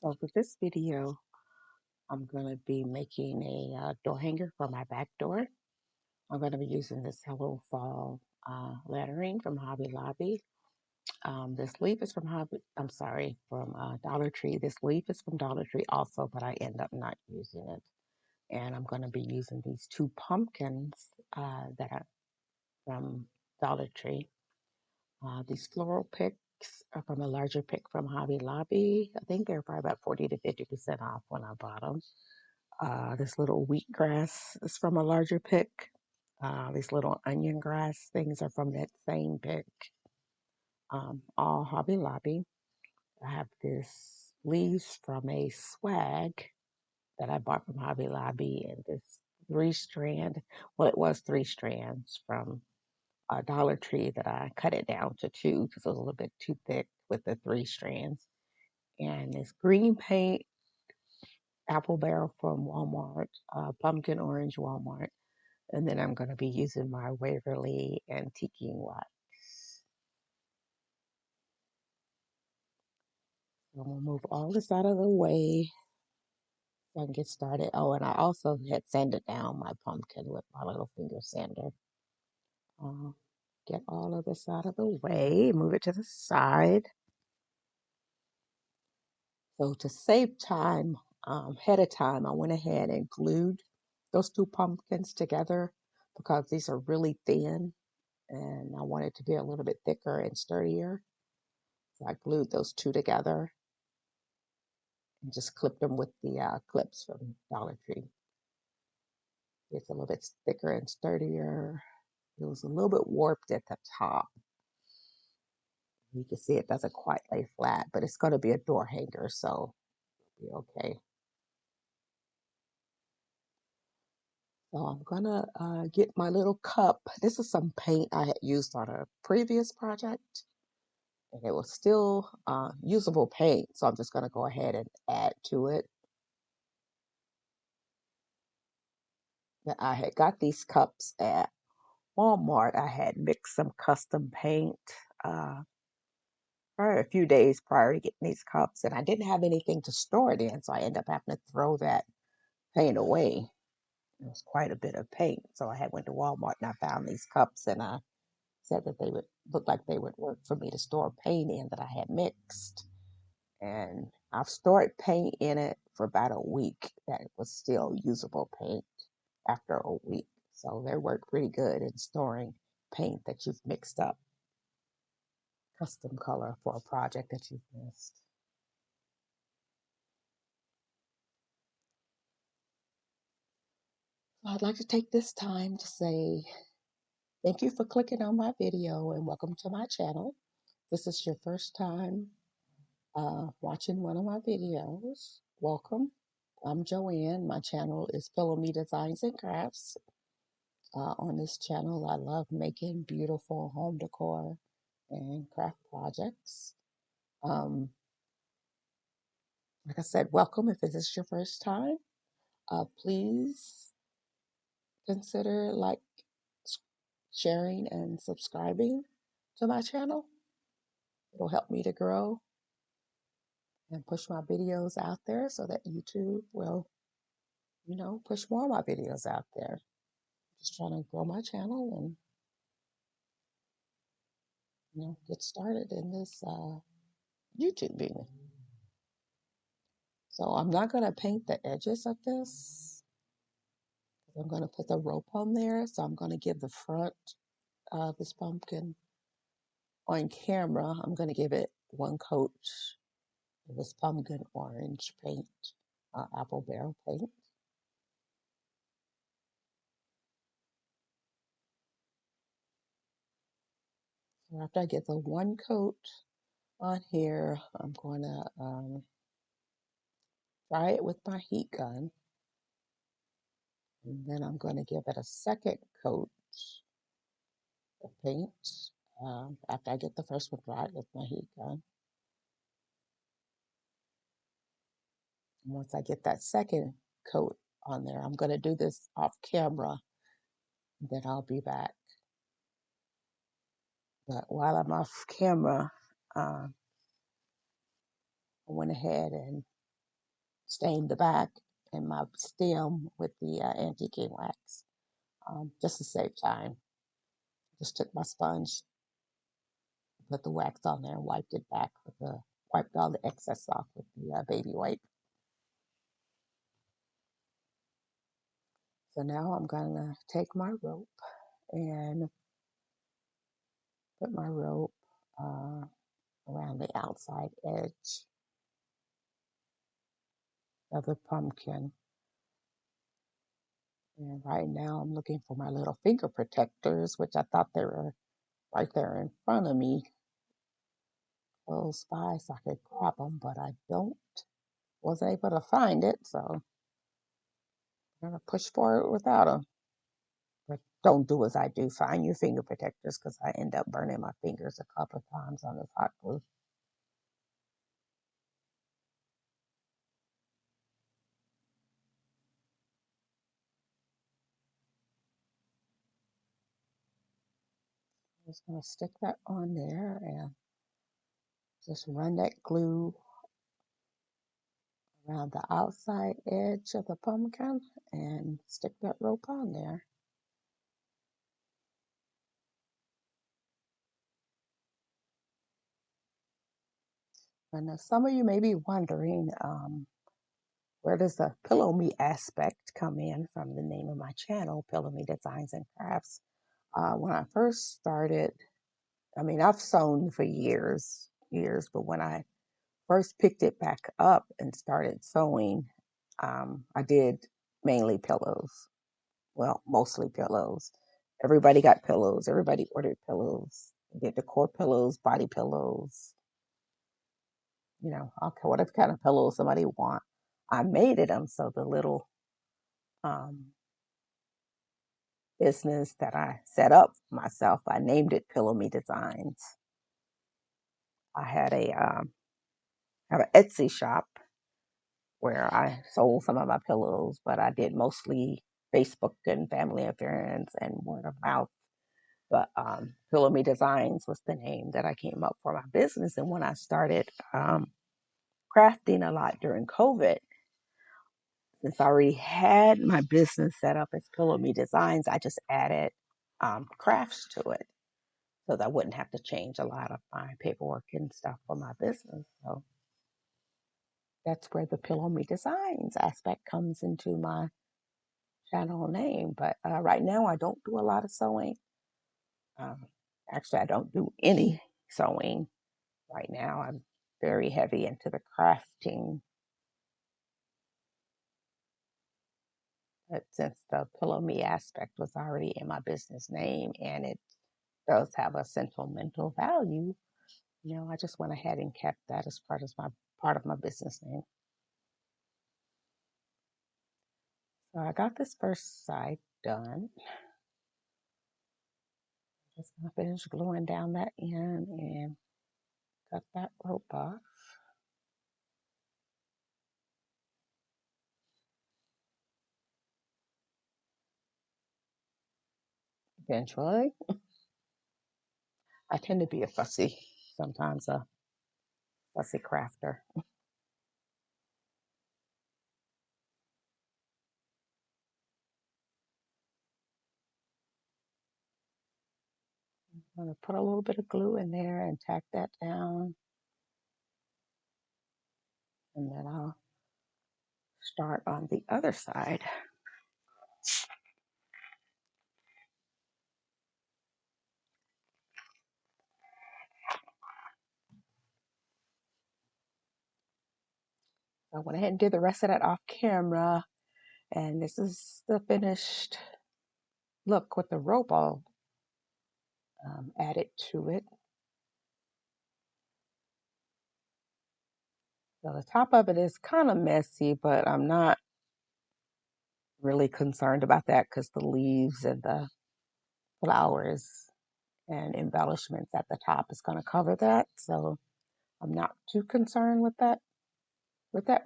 So for this video, I'm going to be making a door hanger for my back door. I'm going to be using this Hello Fall lettering from Hobby Lobby. This leaf is from from Dollar Tree. This leaf is from Dollar Tree also, but I end up not using it. And I'm going to be using these two pumpkins that are from Dollar Tree. These floral picks are from a larger pick from Hobby Lobby. I think they're probably about 40 to 50% off when I bought them. This little wheatgrass is from a larger pick. These little onion grass things are from that same pick. All Hobby Lobby. I have this leaves from a swag that I bought from Hobby Lobby, and this it was three strands from a Dollar Tree that I cut it down to two because it was a little bit too thick with the three strands. And this green paint apple barrel from Walmart, pumpkin orange Walmart. And then I'm going to be using my Waverly antiquing wax. So I'm going to move all this out of the way so I can get started. Oh, and I also had sanded down my pumpkin with my little finger sander. Uh, get all of this out of the way, move it to the side. So to save time, ahead of time, I went ahead and glued those two pumpkins together because these are really thin and I want it to be a little bit thicker and sturdier. So I glued those two together and just clipped them with the clips from Dollar Tree. It's a little bit thicker and sturdier. It was a little bit warped at the top. You can see it doesn't quite lay flat, but it's going to be a door hanger, so it'll be okay. So I'm gonna get my little cup. This is some paint I had used on a previous project, and it was still usable paint. So I'm just gonna go ahead and add to it. I had got these cups at Walmart. I had mixed some custom paint uh, for a few days prior to getting these cups, and I didn't have anything to store it in, so I ended up having to throw that paint away. It was quite a bit of paint, so I had went to Walmart and I found these cups, and I said that they would look like they would work for me to store paint in that I had mixed. And I've stored paint in it for about a week that it was still usable paint after a week. So they work pretty good in storing paint that you've mixed up, custom color for a project that you've missed. So I'd like to take this time to say thank you for clicking on my video and welcome to my channel. This is your first time watching one of my videos. Welcome. I'm Joanne. My channel is Me Designs and Crafts. On this channel, I love making beautiful home decor and craft projects. Um, like I said, welcome if this is your first time. Please consider sharing and subscribing to my channel. It'll help me to grow and push my videos out there so that YouTube will, push more of my videos out there. Just trying to grow my channel and get started in this YouTubing. So I'm not going to paint the edges of this. I'm going to put the rope on there. So I'm going to give the front of this pumpkin on camera. I'm going to give it one coat of this pumpkin orange paint, apple barrel paint. So after I get the one coat on here, I'm going to dry it with my heat gun. And then I'm going to give it a second coat of paint after I get the first one dried with my heat gun. And once I get that second coat on there, I'm going to do this off camera, then I'll be back. But while I'm off camera, I went ahead and stained the back and my stem with the antique wax, just to save time. Just took my sponge, put the wax on there, and wiped it back wiped all the excess off with the baby wipe. So now I'm gonna take my rope and put my rope uh, around the outside edge of the pumpkin. And right now I'm looking for my little finger protectors, which I thought they were right there in front of me, close by, so I could grab them, but I was able to find it, so I'm gonna push forward without them. But don't do as I do. Find your finger protectors because I end up burning my fingers a couple of times on this hot glue. I'm just gonna stick that on there and just run that glue around the outside edge of the pumpkin and stick that rope on there. And some of you may be wondering, where does the Pillow Me aspect come in from the name of my channel, Pillow Me Designs and Crafts? When I first started, I mean, I've sewn for years, but when I first picked it back up and started sewing, I did mainly pillows. Well, mostly pillows. Everybody got pillows. Everybody ordered pillows. I did decor pillows, body pillows, okay, whatever kind of pillow somebody want. I made it them so the little um, business that I set up myself, I named it Pillow Me Designs. I had a have an Etsy shop where I sold some of my pillows, but I did mostly Facebook and family and friends and word of mouth. But Pillow Me Designs was the name that I came up for my business. And when I started crafting a lot during COVID, since I already had my business set up as Pillow Me Designs, I just added crafts to it so that I wouldn't have to change a lot of my paperwork and stuff for my business. So that's where the Pillow Me Designs aspect comes into my channel name. But right now, I don't do a lot of sewing. Um, Actually, I don't do any sewing right now. I'm very heavy into the crafting. But since the Pillow Me aspect was already in my business name and it does have a sentimental value, I just went ahead and kept that as part of my business name. So I got this first side done. Just gonna finish gluing down that end and cut that rope off. Eventually, I tend to be sometimes a fussy crafter. I'm gonna put a little bit of glue in there and tack that down, and then I'll start on the other side. I went ahead and did the rest of that off camera, and this is the finished look with the rope all added to it. So the top of it is kind of messy, but I'm not really concerned about that because the leaves and the flowers and embellishments at the top is going to cover that. So I'm not too concerned with that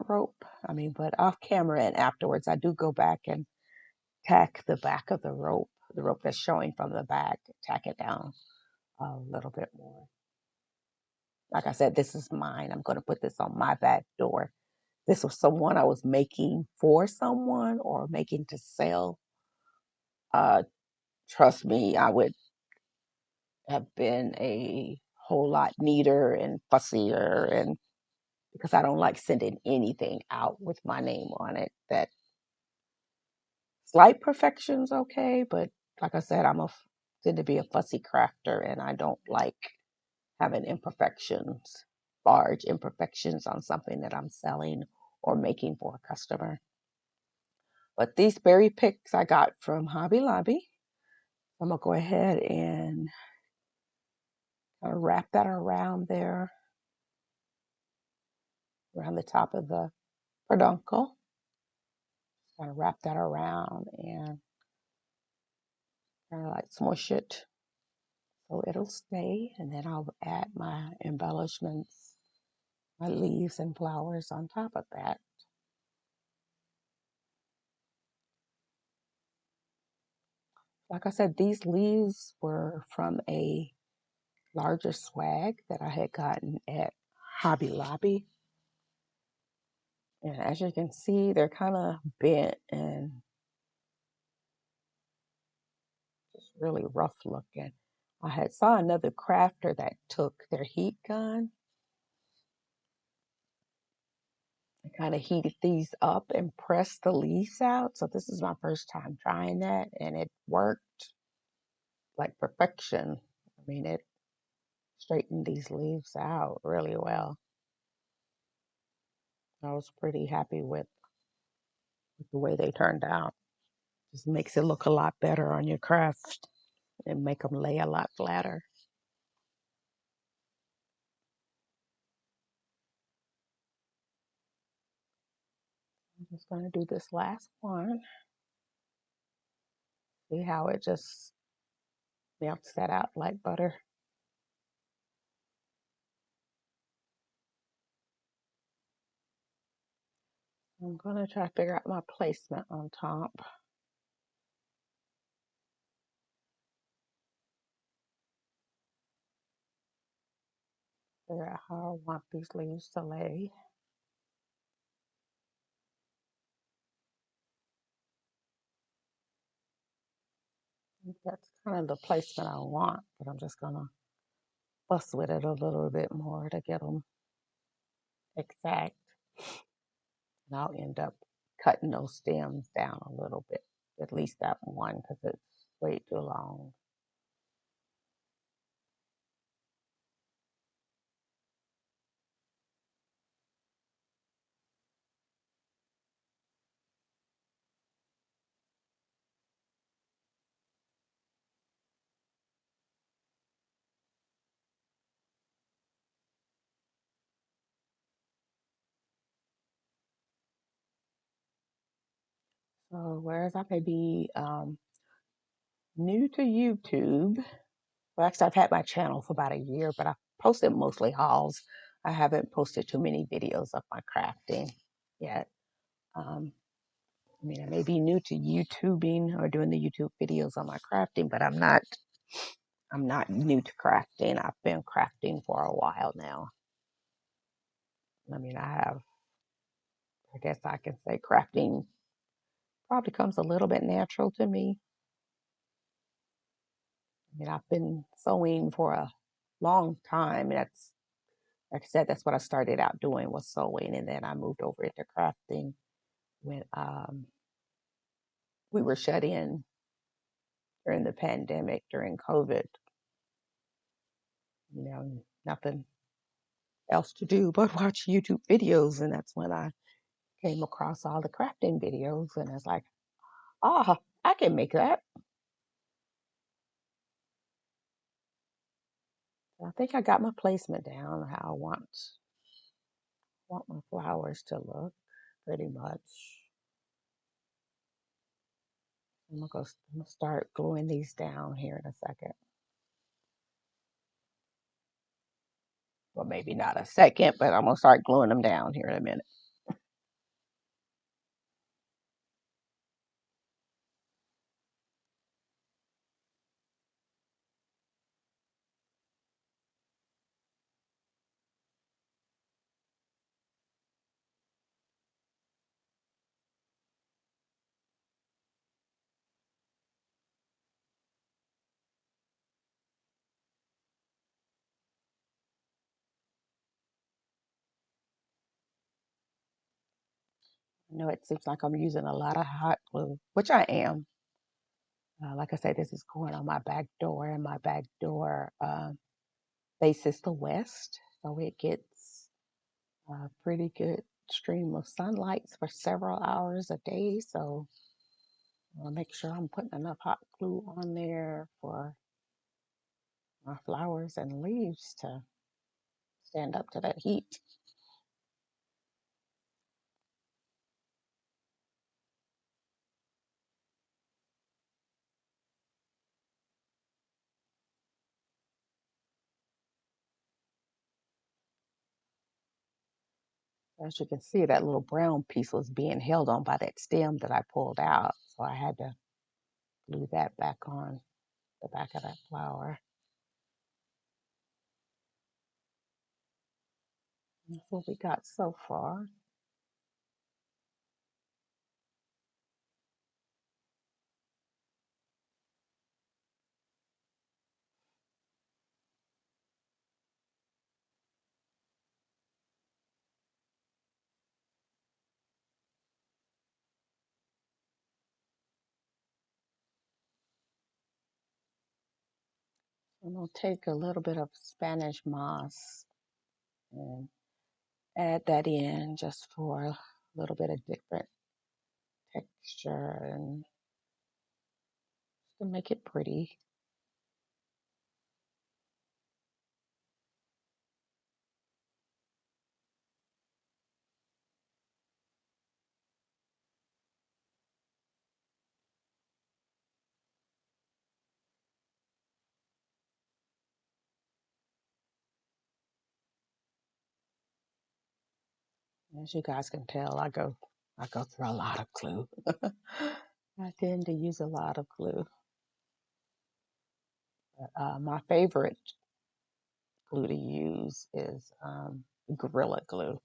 rope. I mean, but off camera and afterwards, I do go back and tack the back of the rope that's showing from the back, tack it down a little bit more. Like I said, this is mine. I'm going to put this on my back door. this was someone I was making for someone or making to sell, uh, trust me, I would have been a whole lot neater and fussier, and because I don't like sending anything out with my name on it. That slight perfection's okay, but like I said, tend to be a fussy crafter, and I don't like having imperfections, large imperfections on something that I'm selling or making for a customer. But these berry picks I got from Hobby Lobby. I'm gonna go ahead and wrap that around there, around the top of the peduncle. Kind of wrap that around and kind of like smush it so it'll stay. And then I'll add my embellishments, my leaves and flowers on top of that. Like I said, these leaves were from a larger swag that I had gotten at Hobby Lobby. And as you can see, they're kind of bent and just really rough looking. I had saw another crafter that took their heat gun and kind of heated these up and pressed the leaves out. So this is my first time trying that, and it worked like perfection. I mean, it straightened these leaves out really well. I was pretty happy with the way they turned out. Just makes it look a lot better on your craft and make them lay a lot flatter. I'm just going to do this last one. See how it just melts that out like butter. I'm going to try to figure out my placement on top. Figure out how I want these leaves to lay. That's kind of the placement I want, but I'm just going to fuss with it a little bit more to get them exact. And I'll end up cutting those stems down a little bit, at least that one, because it's way too long. So whereas I may be new to YouTube, well, actually I've had my channel for about a year, but I've posted mostly hauls. I haven't posted too many videos of my crafting yet. Um, I mean, I may be new to YouTubing or doing the YouTube videos on my crafting, but I'm not new to crafting. I've been crafting for a while now. I mean, I guess I can say crafting probably comes a little bit natural to me. I mean, I've been sewing for a long time. And that's, like I said, that's what I started out doing was sewing. And then I moved over into crafting when we were shut in during the pandemic, during COVID. Nothing else to do but watch YouTube videos. And that's when I came across all the crafting videos. And it's like, ah, I can make that. I think I got my placement down, how I want my flowers to look, pretty much. I'm gonna start gluing these down here in a second. Well, maybe not a second, but I'm gonna start gluing them down here in a minute. I know it seems like I'm using a lot of hot glue, which I am. Like I said, this is going on my back door, and my back door faces the west, so it gets a pretty good stream of sunlight for several hours a day. So I'll make sure I'm putting enough hot glue on there for my flowers and leaves to stand up to that heat. As you can see, that little brown piece was being held on by that stem that I pulled out. So I had to glue that back on the back of that flower. That's what we got so far. I'm going to take a little bit of Spanish moss and add that in just for a little bit of different texture and to make it pretty. As you guys can tell, I go through a lot of glue. I tend to use a lot of glue. My favorite glue to use is Gorilla Glue.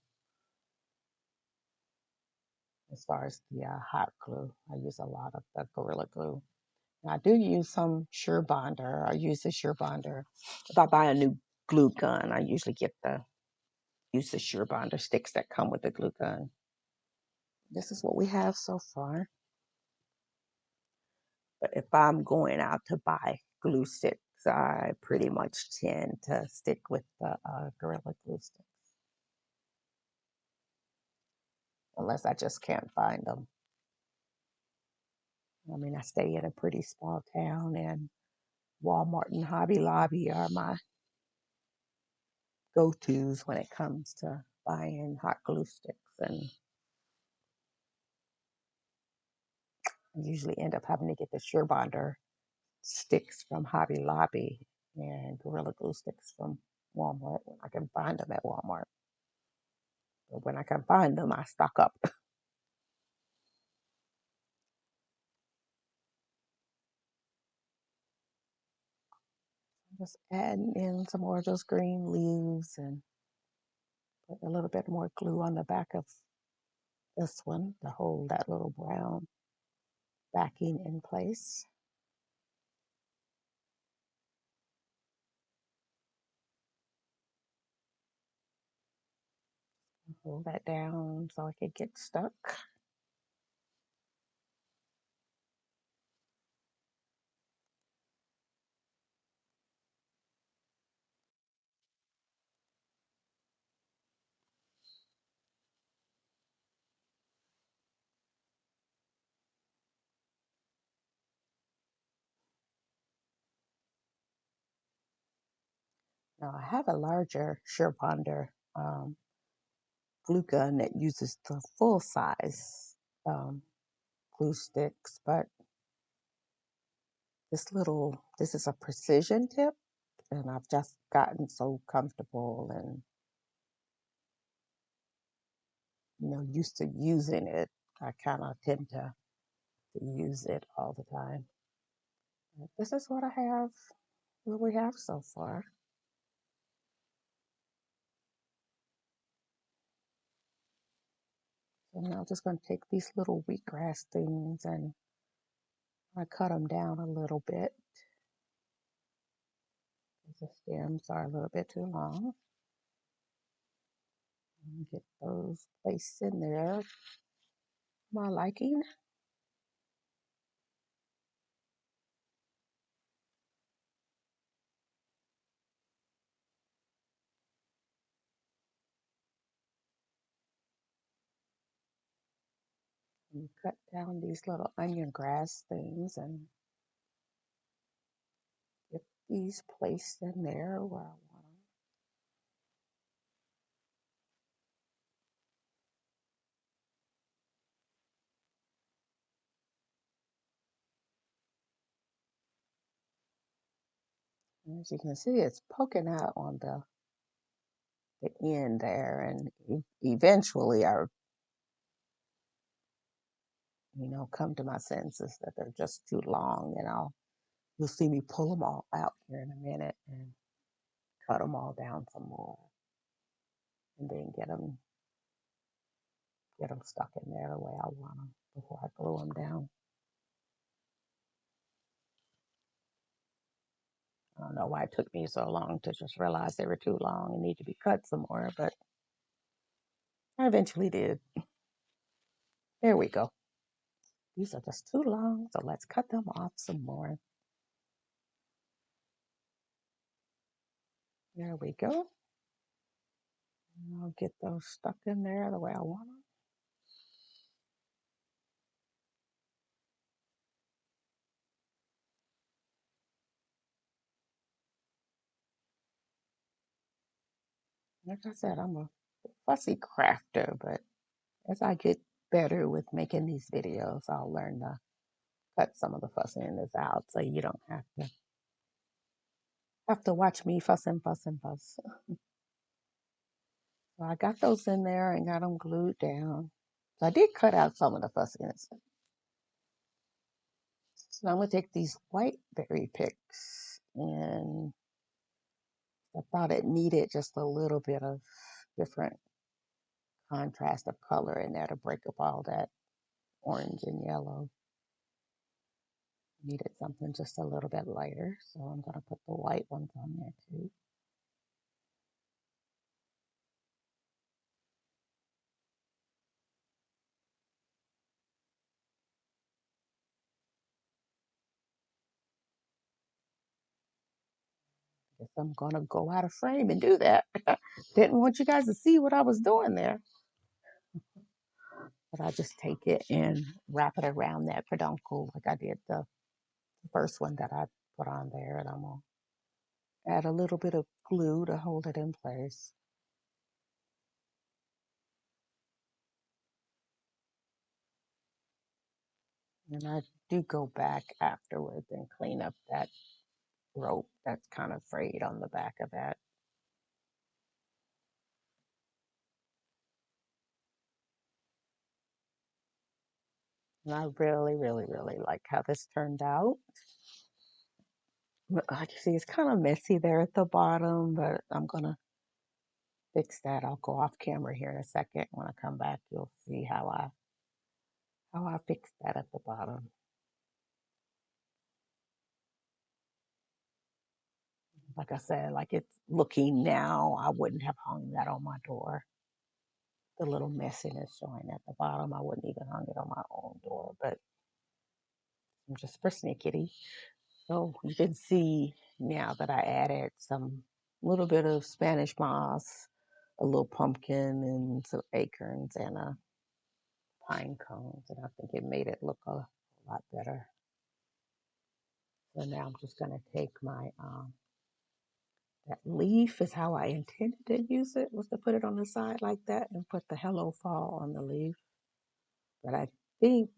As far as the hot glue, I use a lot of the Gorilla Glue. And I do use some Sure Bonder. I use the Sure Bonder. If I buy a new glue gun, I usually use the Sure Bonder sticks that come with the glue gun. This is what we have so far. But if I'm going out to buy glue sticks, I pretty much tend to stick with the Gorilla Glue sticks, unless I just can't find them. I mean, I stay in a pretty small town, and Walmart and Hobby Lobby are my go-tos when it comes to buying hot glue sticks. And I usually end up having to get the Sure Bonder sticks from Hobby Lobby and Gorilla Glue sticks from Walmart when I can find them at Walmart. But when I can find them, I stock up. Just adding in some more of those green leaves and put a little bit more glue on the back of this one to hold that little brown backing in place. Hold that down so it can get stuck. Now I have a larger Sure Bonder glue gun that uses the full size um, glue sticks, but this is a precision tip, and I've just gotten so comfortable and used to using it. I kind of tend to use it all the time. But this is what we have so far. So now I'm just going to take these little wheatgrass things and I cut them down a little bit. The stems are a little bit too long. And get those placed in there. my liking. And cut down these little onion grass things and get these placed in there where I want them. As you can see, it's poking out on the end there, and eventually I, come to my senses that they're just too long, and you'll see me pull them all out here in a minute and cut them all down some more, and then get them stuck in there the way I want them before I glue them down. I don't know why it took me so long to just realize they were too long and need to be cut some more, but I eventually did. There we go. These are just too long, so let's cut them off some more. There we go. And I'll get those stuck in there the way I want them. Like I said, I'm a fussy crafter, but as I get better with making these videos, I'll learn to cut some of the fussiness out so you don't have to watch me fuss and fuss and fuss. So I got those in there and got them glued down. So I did cut out some of the fussiness. So I'm gonna take these white berry picks, and I thought it needed just a little bit of different contrast of color in there to break up all that orange and yellow. Needed something just a little bit lighter, so I'm gonna put the white ones on there too. Guess I'm gonna go out of frame and do that. Didn't want you guys to see what I was doing there. But I just take it and wrap it around that peduncle like I did the first one that I put on there. And I'm going to add a little bit of glue to hold it in place. And I do go back afterwards and clean up that rope that's kind of frayed on the back of that. And I really, really, really like how this turned out. Like you see, it's kind of messy there at the bottom, but I'm going to fix that. I'll go off camera here in a second. When I come back, you'll see how I fix that at the bottom. Like I said, like it's looking now, I wouldn't have hung that on my door. The little messiness showing at the bottom, I wouldn't even hung it on my own door, but I'm just for sneakity. So you can see now that I added some little bit of Spanish moss, a little pumpkin, and some acorns and a pine cones, and I think it made it look a lot better. So now I'm just gonna take my that leaf is how I intended to use it, was to put it on the side like that and put the hello fall on the leaf. But I think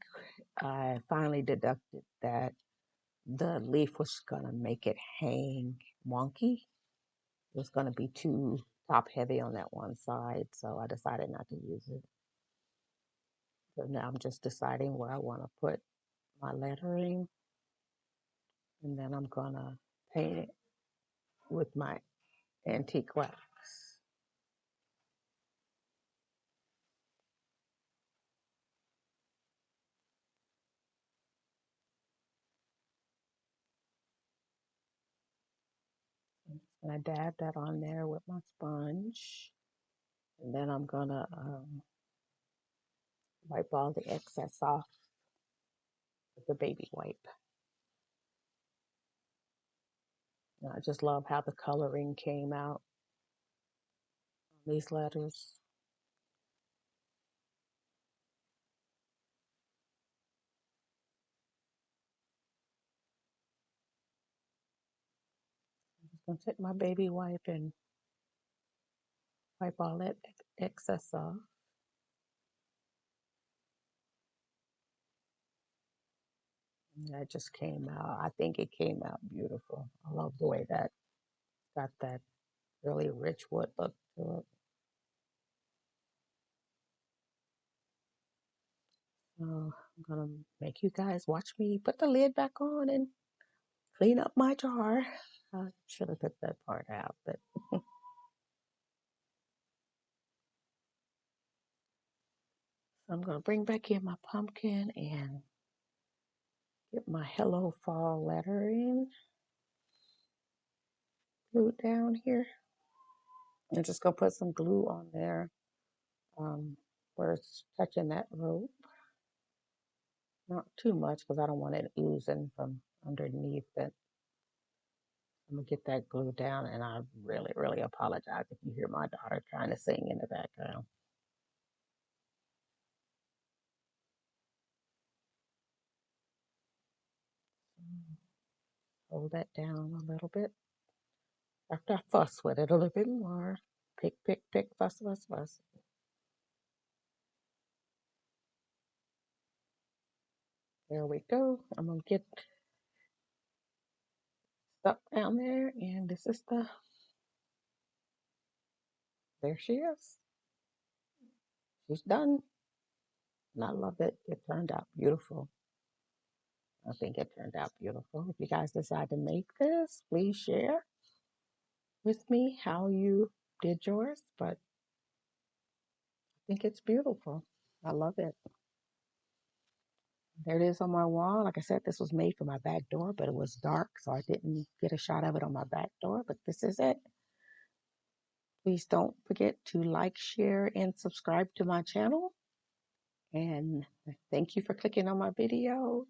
I finally deducted that the leaf was going to make it hang wonky. It was going to be too top heavy on that one side, so I decided not to use it. So now I'm just deciding where I want to put my lettering, and then I'm going to paint it with my antique wax. And I dab that on there with my sponge. And then I'm gonna wipe all the excess off with the baby wipe. And I just love how the coloring came out on these letters. I'm just gonna take my baby wipe and wipe all that excess off. And that just came out. I think it came out beautiful. I love the way that got that really rich wood look to it. So I'm gonna make you guys watch me put the lid back on and clean up my jar. I should have took that part out, but I'm gonna bring back in my pumpkin and get my Hello Fall lettering glued down here. I'm just gonna put some glue on there where it's touching that rope. Not too much because I don't want it oozing from underneath it. I'm gonna get that glue down, and I really, really apologize if you hear my daughter trying to sing in the background. Hold that down a little bit. After I fuss with it a little bit more, pick, pick, pick, fuss, fuss, fuss. There we go. I'm gonna get stuck down there, and this is there she is. She's done, and I love it. It turned out beautiful. I think it turned out beautiful. If you guys decide to make this, please share with me how you did yours, but I think it's beautiful. I love it. There it is on my wall. Like I said, this was made for my back door, but it was dark, so I didn't get a shot of it on my back door, but this is it. Please don't forget to like, share, and subscribe to my channel. And thank you for clicking on my video.